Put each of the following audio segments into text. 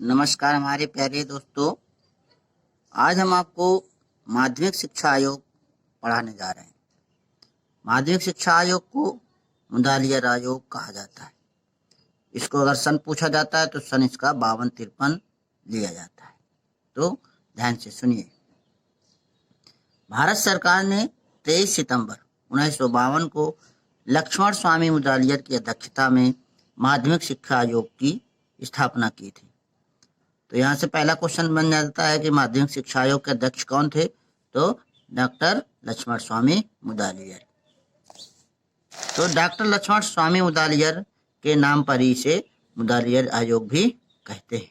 नमस्कार हमारे प्यारे दोस्तों। आज हम आपको माध्यमिक शिक्षा आयोग पढ़ाने जा रहे हैं। माध्यमिक शिक्षा आयोग को मुदालियर आयोग कहा जाता है। इसको अगर सन पूछा जाता है तो सन इसका 52-53 लिया जाता है। तो ध्यान से सुनिए। भारत सरकार ने 23 सितंबर 1952 को लक्ष्मण स्वामी मुदालियर की अध्यक्षता में माध्यमिक शिक्षा आयोग की स्थापना की थी। तो यहाँ से पहला क्वेश्चन बन जाता है कि माध्यमिक शिक्षा आयोग के अध्यक्ष कौन थे? तो डॉक्टर लक्ष्मण स्वामी मुदालियर। तो डॉक्टर लक्ष्मण स्वामी मुदालियर के नाम पर ही इसे मुदालियर आयोग भी कहते हैं।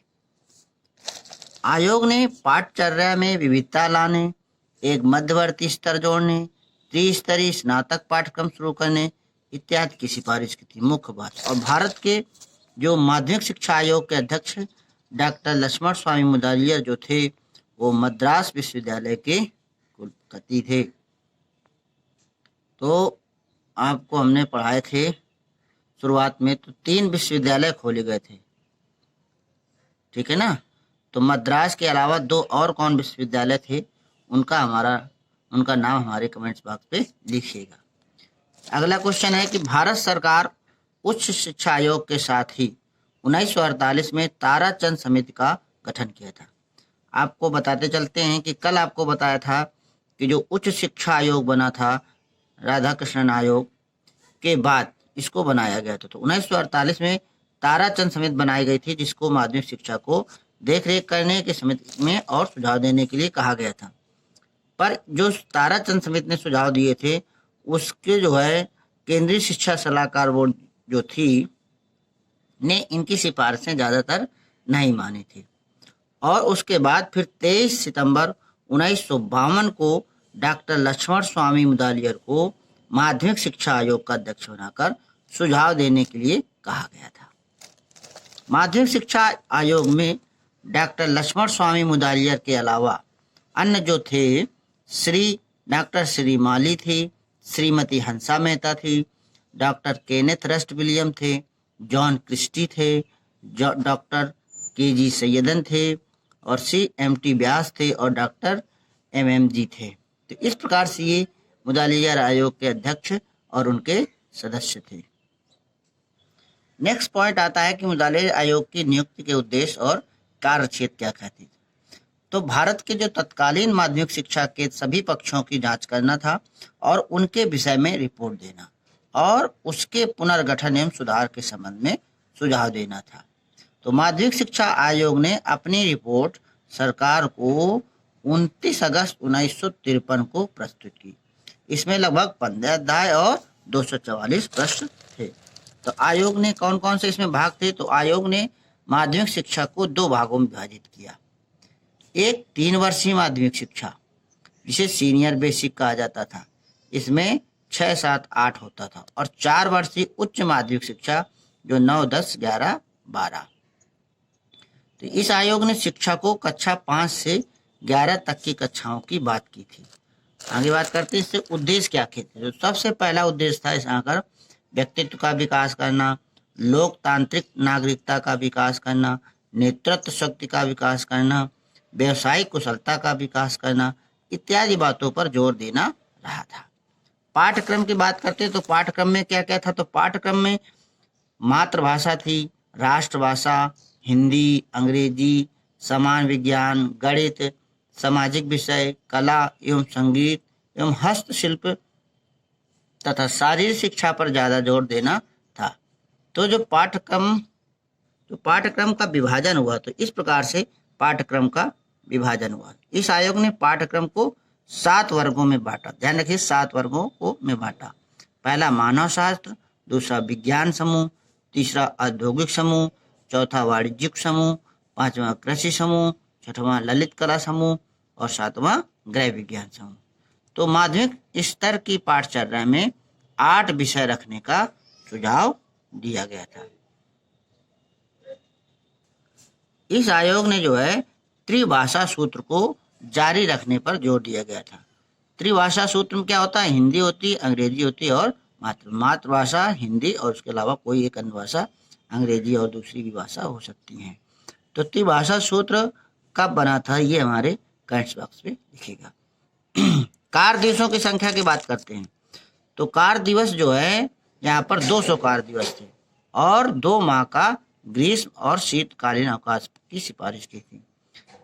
आयोग ने पाठचर्या में विविधता लाने, एक मध्यवर्ती स्तर जोड़ने, त्रिस्तरीय स्नातक पाठ्यक्रम शुरू करने इत्यादि की सिफारिश की थी मुख्य बात। और भारत के जो माध्यमिक शिक्षा आयोग के अध्यक्ष डॉक्टर लक्ष्मण स्वामी मुदालियर जो थे वो मद्रास विश्वविद्यालय के कुलपति थे। तो आपको हमने पढ़ाए थे शुरुआत में, तो 3 विश्वविद्यालय खोले गए थे, ठीक है ना। तो मद्रास के अलावा 2 और कौन विश्वविद्यालय थे उनका नाम हमारे कमेंट्स बॉक्स पे लिखिएगा। अगला क्वेश्चन है कि भारत सरकार उच्च शिक्षा आयोग के साथ ही 1948 में ताराचंद समिति का गठन किया था। आपको बताते चलते हैं कि कल आपको बताया था कि जो उच्च शिक्षा आयोग बना था राधाकृष्णन आयोग के बाद इसको बनाया गया था। तो 1948 में ताराचंद समिति बनाई गई थी, जिसको माध्यमिक शिक्षा को देखरेख करने की समिति में और सुझाव देने के लिए कहा गया था। पर जो ताराचंद समिति ने सुझाव दिए थे उसके जो है केंद्रीय शिक्षा सलाहकार बोर्ड जो थी ने इनकी सिफारिशें ज़्यादातर नहीं मानी थी। और उसके बाद फिर 23 सितंबर 1952 को डॉक्टर लक्ष्मण स्वामी मुदालियर को माध्यमिक शिक्षा आयोग का अध्यक्ष बनाकर सुझाव देने के लिए कहा गया था। माध्यमिक शिक्षा आयोग में डॉक्टर लक्ष्मण स्वामी मुदालियर के अलावा अन्य जो थे डॉक्टर श्री माली थी, श्रीमती हंसा मेहता थी, डॉक्टर केनेथ रस्ट विलियम थे, जॉन क्रिस्टी थे, डॉक्टर के.जी. सैयदन थे और CMT व्यास थे और डॉक्टर MMG थे। तो इस प्रकार से ये मुदालियर आयोग के अध्यक्ष और उनके सदस्य थे। नेक्स्ट पॉइंट आता है कि मुदालियर आयोग की नियुक्ति के उद्देश्य और कार्यक्षेत्र क्या कहते थे। तो भारत के जो तत्कालीन माध्यमिक शिक्षा के सभी पक्षों की जांच करना था और उनके विषय में रिपोर्ट देना और उसके पुनर्गठन एवं सुधार के संबंध में सुझाव देना था। तो माध्यमिक शिक्षा आयोग ने अपनी रिपोर्ट सरकार को 29 अगस्त 1953 को प्रस्तुत की। इसमें लगभग 15 अध्याय और 244 प्रश्न थे। तो आयोग ने कौन कौन से इसमें भाग थे? तो आयोग ने माध्यमिक शिक्षा को 2 भागों में विभाजित किया। एक 3 वर्षीय माध्यमिक शिक्षा जिसे सीनियर बेसिक कहा जाता था, इसमें 6, 7, 8 होता था, और 4 वर्षीय उच्च माध्यमिक शिक्षा जो 9, 10, 11, 12। तो इस आयोग ने शिक्षा को कक्षा 5 से 11 तक की कक्षाओं की बात की थी। आगे बात करते हैं इससे उद्देश्य क्या थे। तो सबसे पहला उद्देश्य था इस आकर व्यक्तित्व का विकास करना, लोकतांत्रिक नागरिकता का विकास करना, नेतृत्व शक्ति का विकास करना, व्यवसायिक कुशलता का विकास करना इत्यादि बातों पर जोर देना रहा था। पाठ्यक्रम की बात करते हैं तो पाठ्यक्रम में क्या क्या था। तो पाठ्यक्रम में मातृभाषा थी, राष्ट्रभाषा, हिंदी, अंग्रेजी, समान विज्ञान, गणित, सामाजिक विषय, कला एवं संगीत एवं हस्तशिल्प तथा शारीरिक शिक्षा पर ज़्यादा जोर देना था। तो जो पाठ्यक्रम का विभाजन हुआ, तो इस प्रकार से पाठ्यक्रम का विभाजन हुआ। इस आयोग ने पाठ्यक्रम को 7 वर्गों में बांटा। ध्यान रखिए 7 वर्गों को में बांटा। पहला मानव शास्त्र, दूसरा विज्ञान समूह, तीसरा औद्योगिक समूह, चौथा वाणिज्यिक समूह, 5वां कृषि समूह, 6वां ललित कला समूह और 7वां गृह विज्ञान समूह। तो माध्यमिक स्तर की पाठचर्या में 8 विषय रखने का सुझाव दिया गया था। इस आयोग ने जो है त्रिभाषा सूत्र को जारी रखने पर जोर दिया गया था। त्रिभाषा सूत्र में क्या होता है? हिंदी होती है, अंग्रेजी होती है और मातृभाषा हिंदी और उसके अलावा कोई एक अन्य भाषा अंग्रेजी और दूसरी भी भाषा हो सकती हैं। तो त्रिभाषा सूत्र कब बना था, ये हमारे कमेंट्स बॉक्स में लिखिएगा। कार्य दिवसों की संख्या की बात करते हैं तो कार्य दिवस जो है यहाँ पर 200 कार्य दिवस थे और 2 माह का ग्रीष्म और शीतकालीन अवकाश की सिफारिश की थी।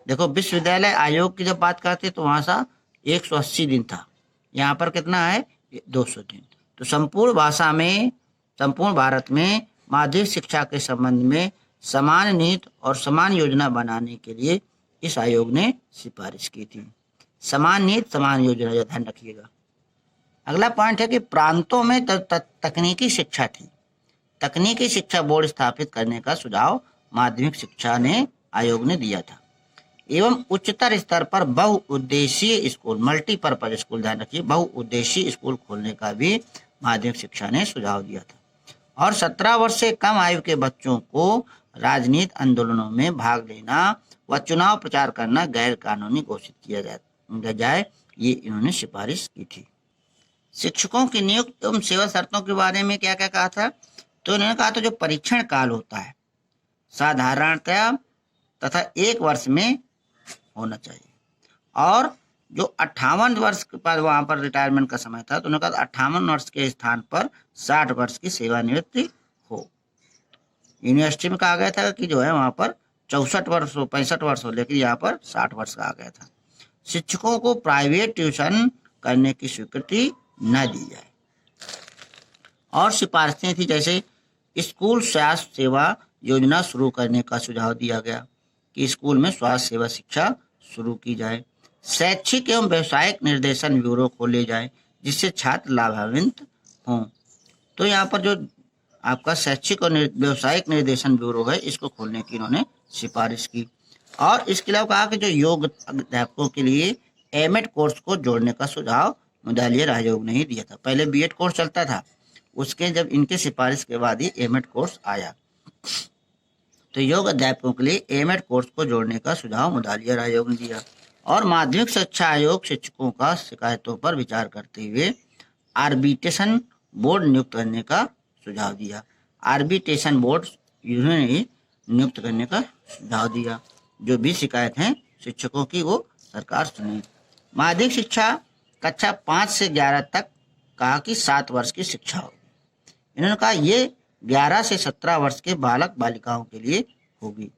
देखो विश्वविद्यालय आयोग की जब बात करते हैं तो वहां सा 180 दिन था, यहाँ पर कितना है 200 दिन। तो संपूर्ण भारत में माध्यमिक शिक्षा के संबंध में समान नीति और समान योजना बनाने के लिए इस आयोग ने सिफारिश की थी। समान नीति समान योजना, जो ध्यान रखिएगा। अगला पॉइंट है कि प्रांतों में तकनीकी शिक्षा थी। तकनीकी शिक्षा बोर्ड स्थापित करने का सुझाव माध्यमिक शिक्षा ने आयोग ने दिया था एवं उच्चतर स्तर पर बहुउद्देशीय स्कूल, मल्टीपर्पज स्कूल, ध्यान रखिए, बहुउद्देशीय स्कूल खोलने का भी माध्यमिक शिक्षा ने सुझाव दिया था। और 17 वर्ष से कम आयु के बच्चों को राजनीतिक आंदोलनों में भाग लेना व चुनाव प्रचार करना गैर कानूनी घोषित किया जाए, ये इन्होंने सिफारिश की थी। शिक्षकों की नियुक्ति एवं सेवा शर्तों के बारे में क्या क्या कहा था, तो इन्होंने कहा था जो परीक्षण काल होता है साधारणतया तथा 1 वर्ष में होना चाहिए, और जो 58 वर्ष के बाद वहां पर रिटायरमेंट का समय था तो उन्होंने कहा 58 वर्ष के स्थान पर 60 वर्ष की सेवानिवृत्ति हो। यूनिवर्सिटी में कहा गया था कि जो है वहां पर 64 वर्ष हो, 65 वर्ष हो, लेकिन यहाँ पर 60 वर्ष कहा गया था। शिक्षकों को प्राइवेट ट्यूशन करने की स्वीकृति न दी जाए। और सिफारिशें थी जैसे स्कूल स्वास्थ्य सेवा योजना शुरू करने का सुझाव दिया गया कि स्कूल में स्वास्थ्य सेवा शिक्षा शुरू की जाए। शैक्षिक एवं व्यवसायिक निर्देशन ब्यूरो खोले जाए जिससे छात्र लाभान्वित हों। तो यहाँ पर जो आपका शैक्षिक और व्यवसायिक निर्देशन ब्यूरो है इसको खोलने की इन्होंने सिफारिश की। और इसके अलावा कहा कि जो योग अध्यापकों के लिए एमएड कोर्स को जोड़ने का सुझाव मुदालियर आयोग ने ही दिया था। पहले बीएड कोर्स चलता था, उसके जब इनके सिफारिश के बाद ही एमएड कोर्स आया। तो योग अध्यापकों के लिए एमएड कोर्स को जोड़ने का सुझाव मुदालियर आयोग ने दिया। और माध्यमिक शिक्षा आयोग शिक्षकों का शिकायतों पर विचार करते हुए आर्बिट्रेशन बोर्ड नियुक्त करने का सुझाव दिया। आर्बिट्रेशन बोर्ड इन्होंने नियुक्त करने का सुझाव दिया। जो भी शिकायत है शिक्षकों की वो सरकार सुने। माध्यमिक शिक्षा कक्षा 5 से 11 तक कहा कि 7 वर्ष की शिक्षा हो। इन्होंने कहा ये 11 से 17 वर्ष के बालक बालिकाओं के लिए होगी।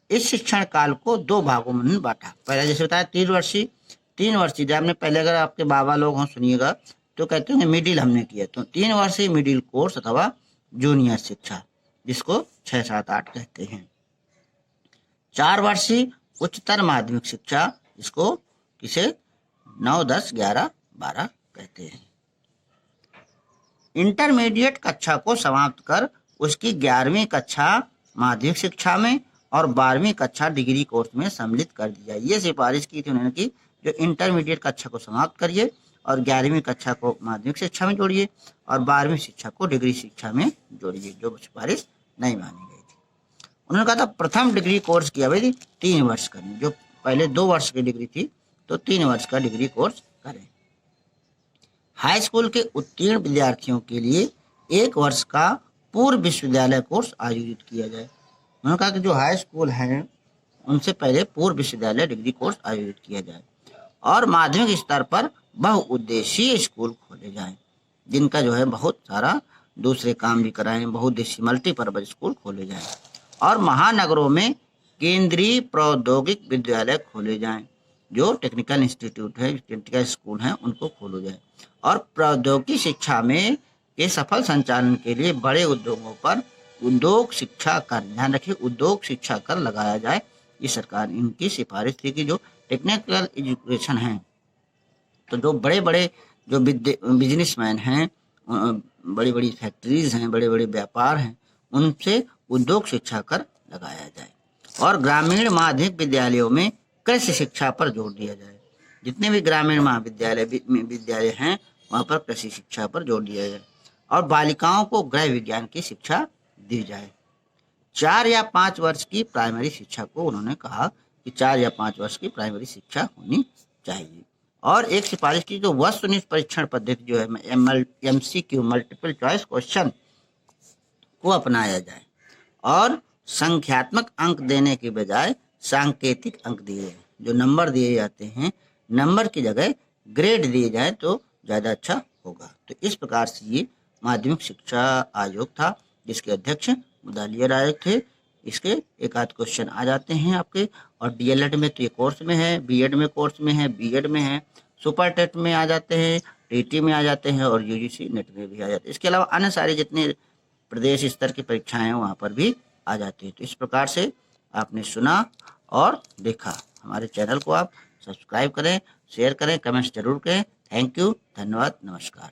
इस शिक्षण काल को 2 भागों में बांटा। पहले जैसे बताया 3 वर्षीय जब आपने पहले अगर आपके बाबा लोग हों सुनिएगा तो कहते हैं मिडिल हमने किया, तो 3 वर्षीय मिडिल कोर्स अथवा जूनियर शिक्षा जिसको 6, 7, 8 कहते हैं। 4 वर्षीय उच्चतर माध्यमिक शिक्षा जिसको किसे 9, 10, 11, 12 कहते हैं। इंटरमीडिएट कक्षा को समाप्त कर उसकी 11वीं कक्षा माध्यमिक शिक्षा में और 12वीं कक्षा डिग्री कोर्स में सम्मिलित कर दी जाए। ये सिफारिश की थी उन्होंने कि जो इंटरमीडिएट कक्षा को समाप्त करिए और 11वीं कक्षा को माध्यमिक शिक्षा में जोड़िए और 12वीं शिक्षा को डिग्री शिक्षा में जोड़िए, जो सिफारिश नहीं मानी गई थी। उन्होंने कहा था प्रथम डिग्री कोर्स की अवधि 3 वर्ष करनी, जो पहले 2 वर्ष की डिग्री थी तो 3 वर्ष का डिग्री कोर्स करें। हाई स्कूल के उत्तीर्ण विद्यार्थियों के लिए 1 वर्ष का पूर्व विश्वविद्यालय कोर्स आयोजित किया जाए। उन्होंने कहा कि जो हाई स्कूल हैं उनसे पहले पूर्व विश्वविद्यालय डिग्री कोर्स आयोजित किया जाए। और माध्यमिक स्तर पर बहुउद्देशीय स्कूल खोले जाएं जिनका जो है बहुत सारा दूसरे काम भी कराएं, बहुउद्देशीय मल्टीपर्पज स्कूल खोले जाएं। और महानगरों में केंद्रीय प्रौद्योगिक विद्यालय खोले जाएं, जो टेक्निकल इंस्टीट्यूट है, टेक्निकल स्कूल हैं उनको खोलो जाए। और प्रौद्योगिकी शिक्षा में के सफल संचालन के लिए बड़े उद्योगों पर उद्योग शिक्षा कर, ध्यान रखिए उद्योग शिक्षा कर लगाया जाए। ये सरकार इनकी सिफारिश थी कि जो टेक्निकल एजुकेशन है तो जो बड़े बड़े जो बिजनेसमैन हैं, बड़ी बड़ी फैक्ट्रीज हैं, बड़े बड़े व्यापार हैं, उनसे उद्योग शिक्षा कर लगाया जाए। और ग्रामीण माध्यमिक विद्यालयों में कृषि शिक्षा पर जोर दिया जाए। जितने भी ग्रामीण विद्यालय हैं वहाँ पर कृषि शिक्षा पर जोर दिया जाए। और बालिकाओं को गृह विज्ञान की शिक्षा दी जाए। 4 या 5 वर्ष की प्राइमरी शिक्षा को उन्होंने कहा कि 4 या 5 वर्ष की प्राइमरी शिक्षा होनी चाहिए। और एक सिफारिश की जो वस्तुनिष्ठ परीक्षण पद्धति जो है MCQ मल्टीपल चॉइस क्वेश्चन को अपनाया जाए। और संख्यात्मक अंक देने के बजाय सांकेतिक अंक दिए, जो नंबर दिए जाते हैं, नंबर की जगह ग्रेड दिए जाए तो ज़्यादा अच्छा होगा। तो इस प्रकार से ये माध्यमिक शिक्षा आयोग था, जिसके अध्यक्ष मुदालिया राय थे। इसके एक आध क्वेश्चन आ जाते हैं आपके, और डीएलएड में तो ये कोर्स में है, बीएड में कोर्स में है, बीएड में है, सुपर टेट में आ जाते हैं, टीटी में आ जाते हैं, और यूजीसी नेट में भी आ जाते हैं। इसके अलावा अन्य सारे जितने प्रदेश स्तर की परीक्षाएं हैं वहाँ पर भी आ जाती है। तो इस प्रकार से आपने सुना और देखा। हमारे चैनल को आप सब्सक्राइब करें, शेयर करें, कमेंट्स जरूर करें। थैंक यू, धन्यवाद, नमस्कार।